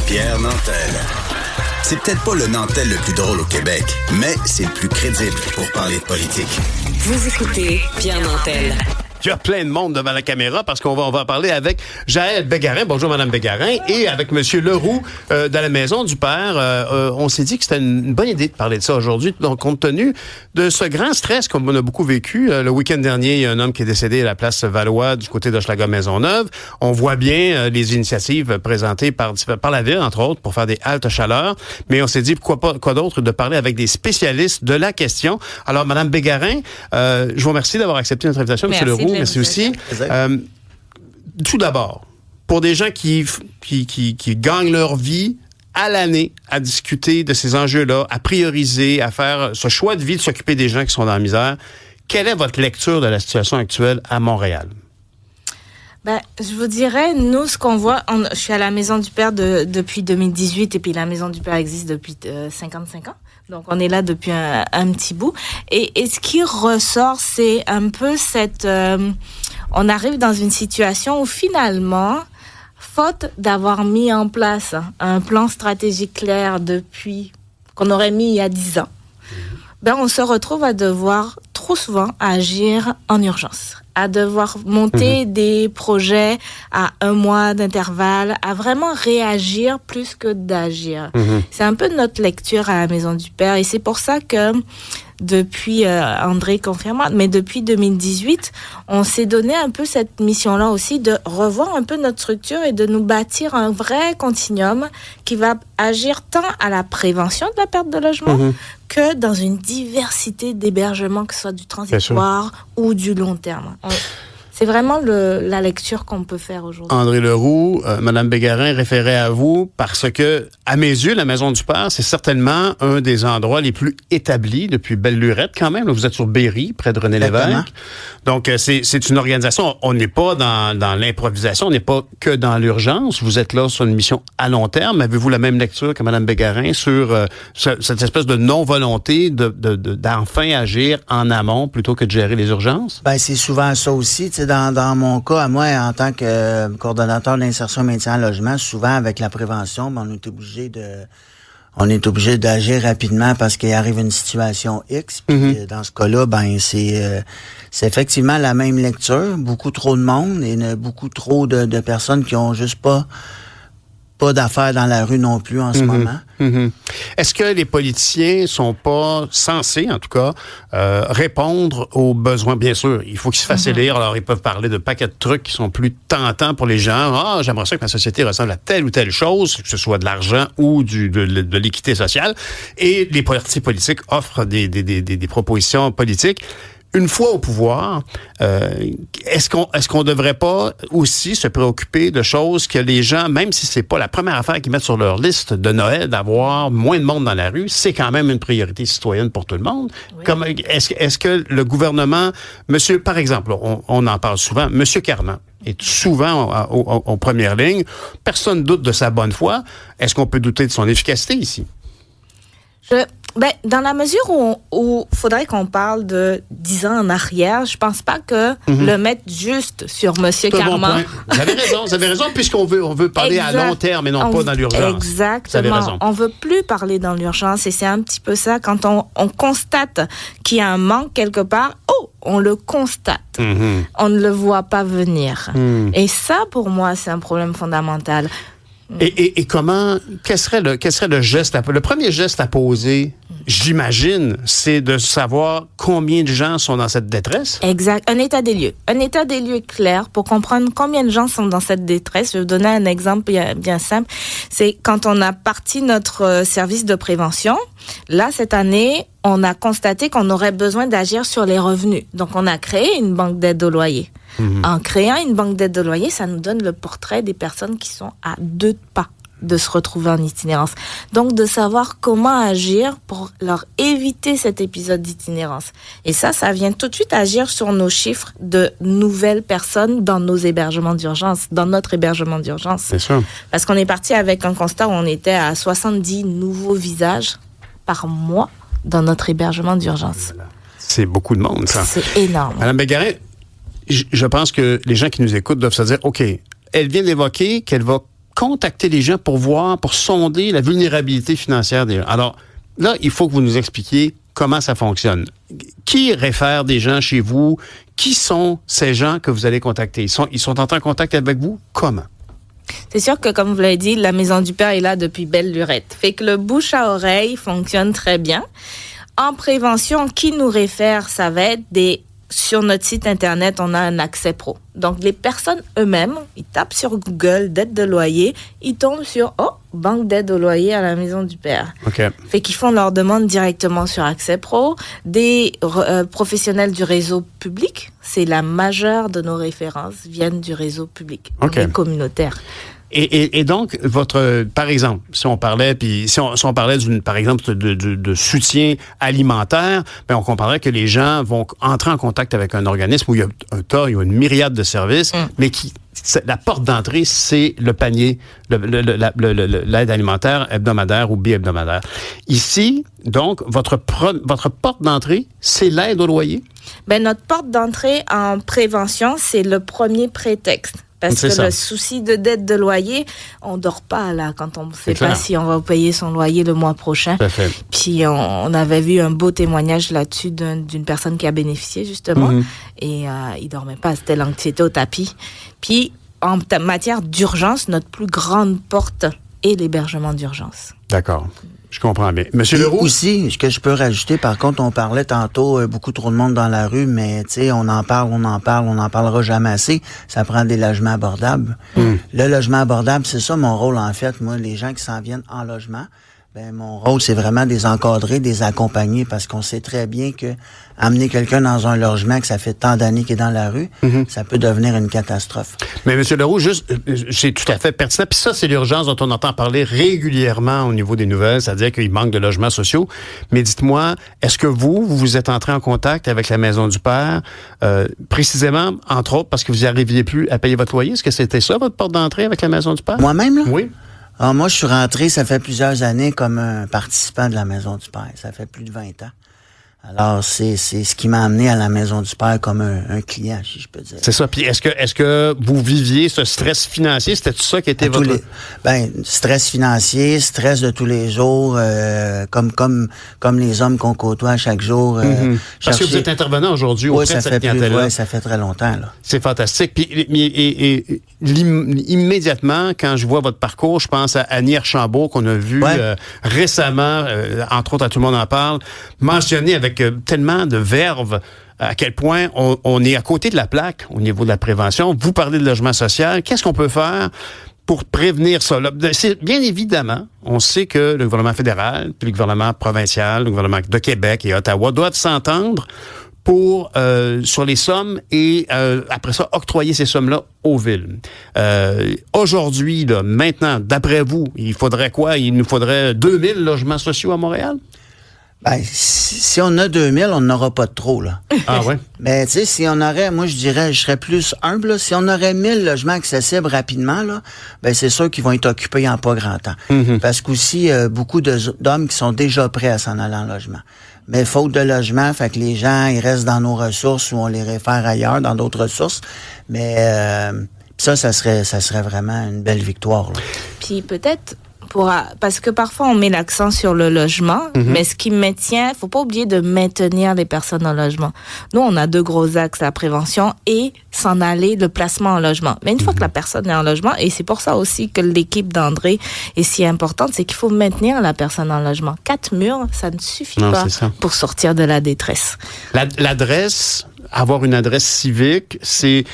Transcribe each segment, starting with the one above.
Pierre Nantel. C'est peut-être pas le Nantel le plus drôle au Québec, mais c'est le plus crédible pour parler de politique. Vous écoutez Pierre Nantel. Il y a plein de monde devant la caméra parce qu'on va parler avec Jaël Bégarin. Bonjour, Madame Bégarin. Et avec Monsieur Leroux de la Maison du Père. On s'est dit que c'était une bonne idée de parler de ça aujourd'hui. Donc, compte tenu de ce grand stress qu'on a beaucoup vécu, le week-end dernier, il y a un homme qui est décédé à la place Valois du côté d'Hochelaga-Maisonneuve. On voit bien les initiatives présentées par la Ville, entre autres, pour faire des haltes chaleur. Mais on s'est dit, quoi d'autre de parler avec des spécialistes de la question. Alors, Madame Bégarin, je vous remercie d'avoir accepté notre invitation, Monsieur Leroux. Merci aussi. Tout d'abord, pour des gens qui gagnent leur vie à l'année à discuter de ces enjeux-là, à prioriser, à faire ce choix de vie de s'occuper des gens qui sont dans la misère, quelle est votre lecture de la situation actuelle à Montréal? Je vous dirais, nous, ce qu'on voit, je suis à la Maison du Père depuis 2018 et puis la Maison du Père existe depuis 55 ans. Donc, on est là depuis un petit bout. Et ce qui ressort, c'est un peu on arrive dans une situation où finalement, faute d'avoir mis en place un plan stratégique clair qu'on aurait mis il y a 10 ans, on se retrouve à devoir trop souvent agir en urgence, à devoir monter des projets à 1 mois d'intervalle, à vraiment réagir plus que d'agir. C'est un peu notre lecture à la Maison du Père et c'est pour ça que depuis, André confirme, mais depuis 2018, on s'est donné un peu cette mission-là aussi de revoir un peu notre structure et de nous bâtir un vrai continuum qui va agir tant à la prévention de la perte de logement que dans une diversité d'hébergements, que ce soit du transitoire ou du long terme. C'est vraiment la lecture qu'on peut faire aujourd'hui. André Leroux, Madame Bégarin référait à vous parce que, à mes yeux, la Maison du Père, c'est certainement un des endroits les plus établis depuis Belle-Lurette quand même. Là, vous êtes sur Berry, près de René-Lévesque. Donc, c'est une organisation, on n'est pas dans l'improvisation, on n'est pas que dans l'urgence. Vous êtes là sur une mission à long terme. Avez-vous la même lecture que Madame Bégarin sur cette espèce de non-volonté d'enfin agir en amont plutôt que de gérer les urgences? C'est souvent ça aussi, tu sais. Dans mon cas, à moi, en tant que coordonnateur d'insertion et maintien en logement, souvent avec la prévention, on est obligé d'agir rapidement parce qu'il arrive une situation X. Puis dans ce cas-là, c'est effectivement la même lecture. Beaucoup trop de monde et beaucoup trop de personnes qui ont juste pas d'affaires dans la rue non plus en ce moment. Est-ce que les politiciens sont pas censés, en tout cas, répondre aux besoins? Bien sûr, il faut qu'ils se fassent élire. Alors, ils peuvent parler de paquets de trucs qui sont plus tentants pour les gens. J'aimerais ça que ma société ressemble à telle ou telle chose, que ce soit de l'argent ou de l'équité sociale. Et les partis politiques offrent des propositions politiques. Une fois au pouvoir, est-ce qu'on devrait pas aussi se préoccuper de choses que les gens, même si c'est pas la première affaire qu'ils mettent sur leur liste de Noël, d'avoir moins de monde dans la rue, c'est quand même une priorité citoyenne pour tout le monde. Oui. Est-ce que le gouvernement, par exemple, on en parle souvent, Monsieur Carman est souvent en première ligne. Personne doute de sa bonne foi. Est-ce qu'on peut douter de son efficacité ici? Dans la mesure où faudrait qu'on parle de 10 ans en arrière, je pense pas que le mettre juste sur M. Carman. Vous avez raison, puisqu'on veut parler à long terme et non pas dans l'urgence. Exactement. On veut plus parler dans l'urgence et c'est un petit peu ça. Quand on constate qu'il y a un manque quelque part, on le constate. On ne le voit pas venir. Et ça, pour moi, c'est un problème fondamental. Et quel serait le geste, le premier geste à poser, j'imagine, c'est de savoir combien de gens sont dans cette détresse? Exact. Un état des lieux. Un état des lieux clair pour comprendre combien de gens sont dans cette détresse. Je vais vous donner un exemple bien simple. C'est quand on a parti notre service de prévention. Là, cette année, on a constaté qu'on aurait besoin d'agir sur les revenus. Donc, on a créé une banque d'aide au loyer. En créant une banque d'aide au loyer, ça nous donne le portrait des personnes qui sont à 2 pas de se retrouver en itinérance. Donc, de savoir comment agir pour leur éviter cet épisode d'itinérance. Et ça vient tout de suite agir sur nos chiffres de nouvelles personnes dans nos hébergements d'urgence, dans notre hébergement d'urgence. C'est sûr. Parce qu'on est parti avec un constat où on était à 70 nouveaux visages par mois dans notre hébergement d'urgence. C'est beaucoup de monde, ça. C'est énorme. Madame Bégarin, je pense que les gens qui nous écoutent doivent se dire, OK, elle vient d'évoquer qu'elle va contacter les gens pour sonder la vulnérabilité financière des gens. Alors, là, il faut que vous nous expliquiez comment ça fonctionne. Qui réfère des gens chez vous? Qui sont ces gens que vous allez contacter? Ils sont entrés en contact avec vous? Comment? C'est sûr que, comme vous l'avez dit, la Maison du Père est là depuis belle lurette. Fait que le bouche à oreille fonctionne très bien. En prévention, qui nous réfère, ça va être sur notre site Internet, on a un accès pro. Donc, les personnes eux-mêmes, ils tapent sur Google d'aide de loyer, ils tombent sur banque d'aide au loyer à la Maison du Père. OK. Fait qu'ils font leur demande directement sur accès pro. Des professionnels du réseau public, c'est la majeure de nos références, viennent du réseau public, OK. communautaire. Et donc, par exemple, si on parlait par exemple, de soutien alimentaire, ben on comparerait que les gens vont entrer en contact avec un organisme où il y a une myriade de services, mais la porte d'entrée, c'est le panier, l'aide alimentaire hebdomadaire ou bi-hebdomadaire. Ici, donc, votre porte d'entrée, c'est l'aide au loyer? Ben, notre porte d'entrée en prévention, c'est le premier prétexte. Parce que le souci de dette de loyer, on dort pas là quand on ne sait pas si on va payer son loyer le mois prochain. Puis on avait vu un beau témoignage là-dessus d'une personne qui a bénéficié justement et il dormait pas, c'était l'anxiété au tapis. Puis en matière d'urgence, notre plus grande porte est l'hébergement d'urgence. D'accord. Je comprends bien. Monsieur Leroux? Aussi, ce que je peux rajouter, par contre, on parlait tantôt, beaucoup trop de monde dans la rue, mais tu sais, on en parlera jamais assez. Ça prend des logements abordables. Le logement abordable, c'est ça mon rôle, en fait. Moi, les gens qui s'en viennent en logement, ben mon rôle, c'est vraiment de les encadrer, de les accompagner, parce qu'on sait très bien que amener quelqu'un dans un logement que ça fait tant d'années qu'il est dans la rue, ça peut devenir une catastrophe. Mais M. Leroux, c'est tout à fait pertinent. Puis ça, c'est l'urgence dont on entend parler régulièrement au niveau des nouvelles, c'est-à-dire qu'il manque de logements sociaux. Mais dites-moi, est-ce que vous êtes entré en contact avec la Maison du Père, précisément, entre autres, parce que vous n'arriviez plus à payer votre loyer? Est-ce que c'était ça, votre porte d'entrée avec la Maison du Père? Moi-même, là? Oui. Alors, moi, je suis rentré, ça fait plusieurs années, comme un participant de la Maison du Père. Ça fait plus de 20 ans. Alors, c'est ce qui m'a amené à la Maison du Père comme un client, si je peux dire. C'est ça. Puis est-ce que vous viviez ce stress financier? C'était tout ça qui était votre... Stress financier, stress de tous les jours, comme les hommes qu'on côtoie chaque jour. Parce que vous êtes intervenant aujourd'hui auprès de cette clientèle-là. Oui, ça fait très longtemps, là. C'est fantastique. Puis immédiatement, quand je vois votre parcours, je pense à Annie Archambault, qu'on a vu récemment, entre autres, à Tout le monde en parle, mentionner avec tellement de verve à quel point on est à côté de la plaque au niveau de la prévention. Vous parlez de logement social. Qu'est-ce qu'on peut faire pour prévenir ça? Bien évidemment, on sait que le gouvernement fédéral, puis le gouvernement provincial, le gouvernement de Québec et Ottawa doivent s'entendre sur les sommes et après ça, octroyer ces sommes-là aux villes. Aujourd'hui, là, maintenant, d'après vous, il faudrait quoi? Il nous faudrait 2000 logements sociaux à Montréal? Ben, si on a 2000, on n'aura pas de trop, là. Ah ouais? Mais tu sais, si on aurait, moi je dirais, je serais plus humble, là. Si on aurait 1000 logements accessibles rapidement, là, ben c'est sûr qu'ils vont être occupés en pas grand temps. Parce qu'aussi, beaucoup d'hommes qui sont déjà prêts à s'en aller en logement. Mais faute de logement, fait que les gens, ils restent dans nos ressources ou on les réfère ailleurs, dans d'autres ressources. Mais ça serait vraiment une belle victoire, là. Puis peut-être... parce que parfois on met l'accent sur le logement, mais ce qui maintient, faut pas oublier de maintenir les personnes en logement. Nous, on a 2 gros axes, la prévention et s'en aller, le placement en logement. Mais une fois que la personne est en logement, et c'est pour ça aussi que l'équipe d'André est si importante, c'est qu'il faut maintenir la personne en logement. 4 murs, ça ne suffit pas pour sortir de la détresse. L'adresse... Avoir une adresse civique, c'est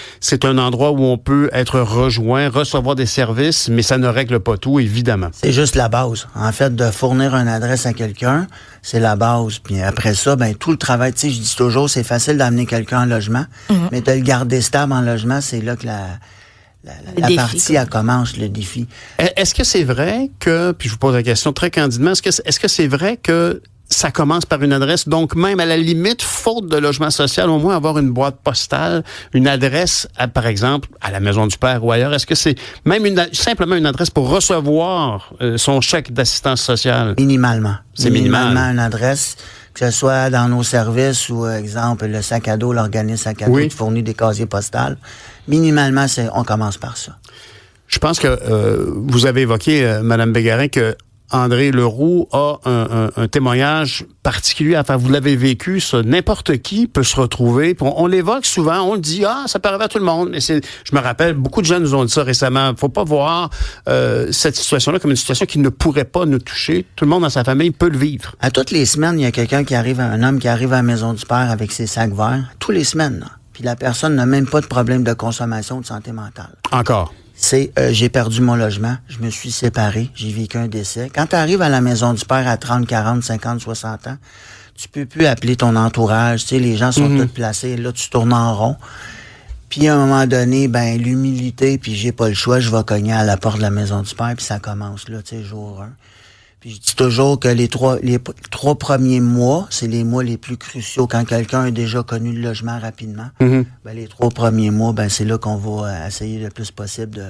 un endroit où on peut être rejoint, recevoir des services, mais ça ne règle pas tout, évidemment. C'est juste la base. En fait, de fournir une adresse à quelqu'un, c'est la base. Puis après ça, ben tout le travail, tu sais, je dis toujours, c'est facile d'amener quelqu'un en logement, mais de le garder stable en logement, c'est là que la partie, elle commence, le défi. Est-ce que c'est vrai que, puis je vous pose la question très candidement, est-ce que c'est vrai que ça commence par une adresse, donc même à la limite, faute de logement social, au moins avoir une boîte postale, une adresse, par exemple, à la Maison du Père ou ailleurs. Est-ce que c'est même simplement une adresse pour recevoir son chèque d'assistance sociale? Minimalement. C'est minimalement une adresse, que ce soit dans nos services ou, exemple, le sac à dos, l'organisme sac à dos qui fournit des casiers postales. Minimalement, on commence par ça. Je pense que vous avez évoqué, Mme Bégarin, que André Leroux a un témoignage particulier à faire. Vous l'avez vécu, ça. N'importe qui peut se retrouver. On l'évoque souvent, on le dit, ça peut arriver à tout le monde. Je me rappelle, beaucoup de gens nous ont dit ça récemment. Faut pas voir cette situation-là comme une situation qui ne pourrait pas nous toucher. Tout le monde dans sa famille peut le vivre. À toutes les semaines, il y a un homme qui arrive à la maison du père avec ses sacs verts. Toutes les semaines, là. Puis la personne n'a même pas de problème de consommation de santé mentale. Encore. C'est j'ai perdu mon logement, je me suis séparé, j'ai vécu un décès. Quand tu arrives à la maison du père à 30, 40, 50, 60 ans, tu peux plus appeler ton entourage, tu sais, les gens sont tous placés, là tu tournes en rond. Puis à un moment donné, l'humilité, puis j'ai pas le choix, je vais cogner à la porte de la maison du père, puis ça commence là, tu sais, jour 1. Puis je dis toujours que les trois premiers mois, c'est les mois les plus cruciaux. Quand quelqu'un a déjà connu le logement rapidement, les 3 premiers mois, c'est là qu'on va essayer le plus possible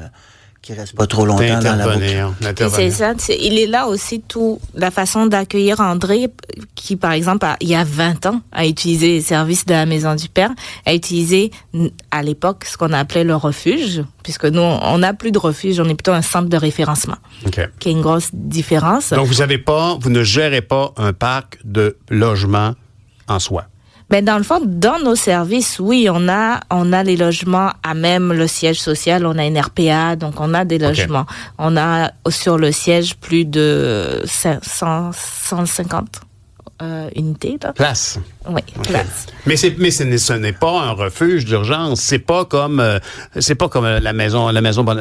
qu'il reste pas trop longtemps dans la boucle. C'est ça. Il est là aussi la façon d'accueillir André, qui par exemple, il y a 20 ans, a utilisé les services de la Maison du Père, a utilisé à l'époque ce qu'on appelait le refuge, puisque nous, on n'a plus de refuge, on est plutôt un centre de référencement, qui est une grosse différence. Donc vous ne gérez pas un parc de logements en soi. Mais dans le fond, dans nos services, oui, on a les logements à même le siège social, on a une RPA, donc on a des logements. On a sur le siège plus de 150 unités. Là. Place. Oui, place. Mais ce n'est pas un refuge d'urgence. C'est pas comme la maison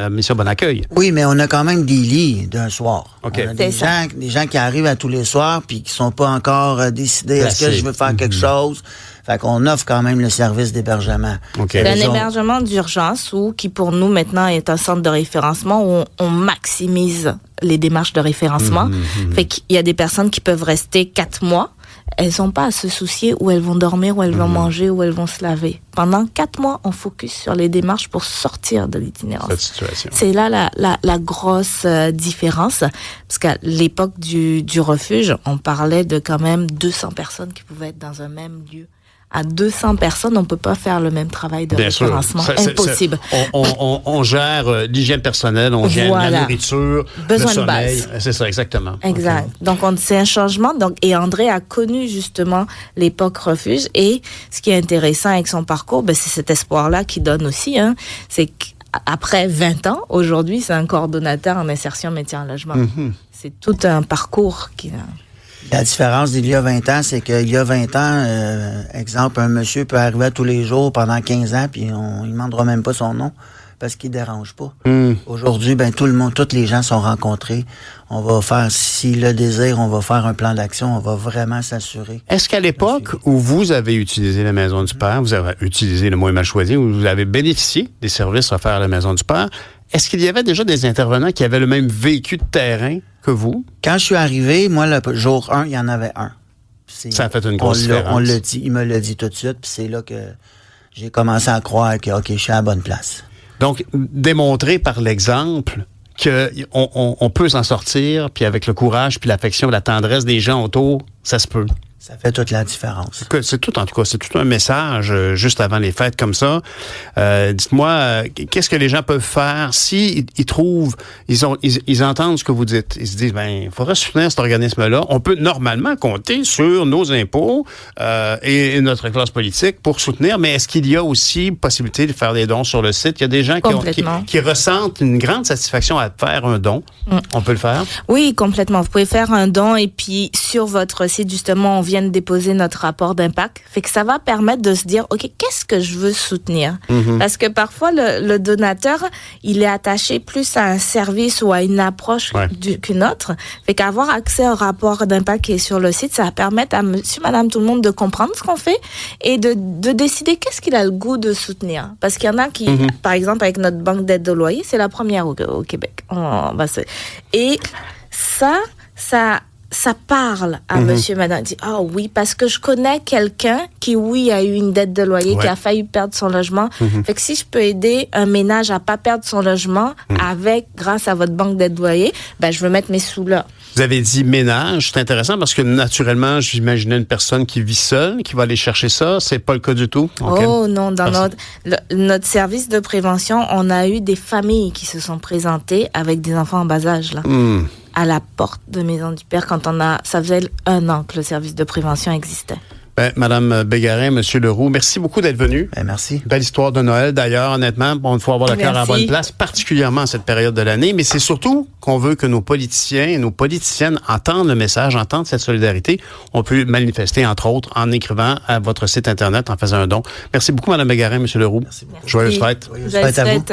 Mission Bon Accueil. Oui, mais on a quand même des lits d'un soir. Okay. On a des gens qui arrivent à tous les soirs puis qui sont pas encore décidés. Est-ce que je veux faire quelque chose? Fait qu'on offre quand même le service d'hébergement. C'est un hébergement d'urgence qui pour nous maintenant est un centre de référencement où on maximise les démarches de référencement. Fait qu'il y a des personnes qui peuvent rester 4 mois. Elles n'ont pas à se soucier où elles vont dormir, où elles vont manger, où elles vont se laver. Pendant 4 mois, on focus sur les démarches pour sortir de l'itinérance. Cette situation. C'est là la grosse différence. Parce qu'à l'époque du refuge, on parlait de quand même 200 personnes qui pouvaient être dans un même lieu. À 200 personnes, on peut pas faire le même travail de référencement. Impossible. On gère l'hygiène personnelle, on gère la nourriture, besoin le sommeil. De base. C'est ça, exactement. Exact. Donc, c'est un changement. Et André a connu justement l'époque refuge. Et ce qui est intéressant avec son parcours, c'est cet espoir-là qu'il donne aussi. C'est qu'après 20 ans, aujourd'hui, c'est un coordonnateur en insertion métier en logement. C'est tout un parcours qui... La différence d'il y a 20 ans, c'est qu'il y a 20 ans, exemple, un monsieur peut arriver tous les jours pendant 15 ans, puis on ne demandera même pas son nom parce qu'il ne dérange pas. Aujourd'hui, tout le monde, tous les gens sont rencontrés. On va faire, s'il le désire, on va faire un plan d'action, on va vraiment s'assurer. Est-ce qu'à l'époque où vous avez utilisé la Maison du Père, vous avez utilisé le mot mal choisi, où vous avez bénéficié des services offerts à la Maison du Père, est-ce qu'il y avait déjà des intervenants qui avaient le même vécu de terrain que vous? Quand je suis arrivé, moi, le jour 1, il y en avait un. Ça a fait une grosse différence. On l'a dit, il me l'a dit tout de suite, puis c'est là que j'ai commencé à croire que, OK, je suis à la bonne place. Donc, démontrer par l'exemple qu'on peut s'en sortir, puis avec le courage, puis l'affection, la tendresse des gens autour, ça se peut. Ça fait toute la différence. C'est tout un message juste avant les fêtes comme ça. Dites-moi, qu'est-ce que les gens peuvent faire si ils trouvent, ils entendent ce que vous dites, ils se disent, il faudrait soutenir cet organisme-là. On peut normalement compter sur nos impôts et notre classe politique pour soutenir, mais est-ce qu'il y a aussi possibilité de faire des dons sur le site? Il y a des gens qui ressentent une grande satisfaction à faire un don. On peut le faire? Oui, complètement. Vous pouvez faire un don et puis sur votre site, justement, on vient de déposer notre rapport d'impact. Fait que ça va permettre de se dire, OK, qu'est-ce que je veux soutenir? Parce que parfois, le donateur, il est attaché plus à un service ou à une approche qu'une autre. Fait qu'avoir accès au rapport d'impact qui est sur le site, ça va permettre à monsieur, madame, tout le monde de comprendre ce qu'on fait et de décider qu'est-ce qu'il a le goût de soutenir. Parce qu'il y en a qui, par exemple, avec notre banque d'aide au loyer, c'est la première au Québec. Et ça ça parle à monsieur, madame. Il dit, ah oui, parce que je connais quelqu'un qui, oui, a eu une dette de loyer, qui a failli perdre son logement. Fait que si je peux aider un ménage à pas perdre son logement grâce à votre banque d'aide loyer, ben, je veux mettre mes sous là. Vous avez dit ménage, c'est intéressant parce que naturellement, j'imaginais une personne qui vit seule, qui va aller chercher ça. C'est pas le cas du tout. Oh non, dans notre service de prévention, on a eu des familles qui se sont présentées avec des enfants en bas âge, là. À la porte de Maison du Père quand ça faisait 1 an que le service de prévention existait. Madame Bégarin, Monsieur Leroux, merci beaucoup d'être venu. Merci. Belle histoire de Noël, d'ailleurs, honnêtement. Bon, il faut avoir le cœur à la bonne place, particulièrement à cette période de l'année. Mais c'est surtout qu'on veut que nos politiciens et nos politiciennes entendent le message, entendent cette solidarité. On peut manifester, entre autres, en écrivant à votre site Internet, en faisant un don. Merci beaucoup, Madame Bégarin, Monsieur Leroux. Merci. Joyeuses fêtes. Joyeuses fêtes à vous.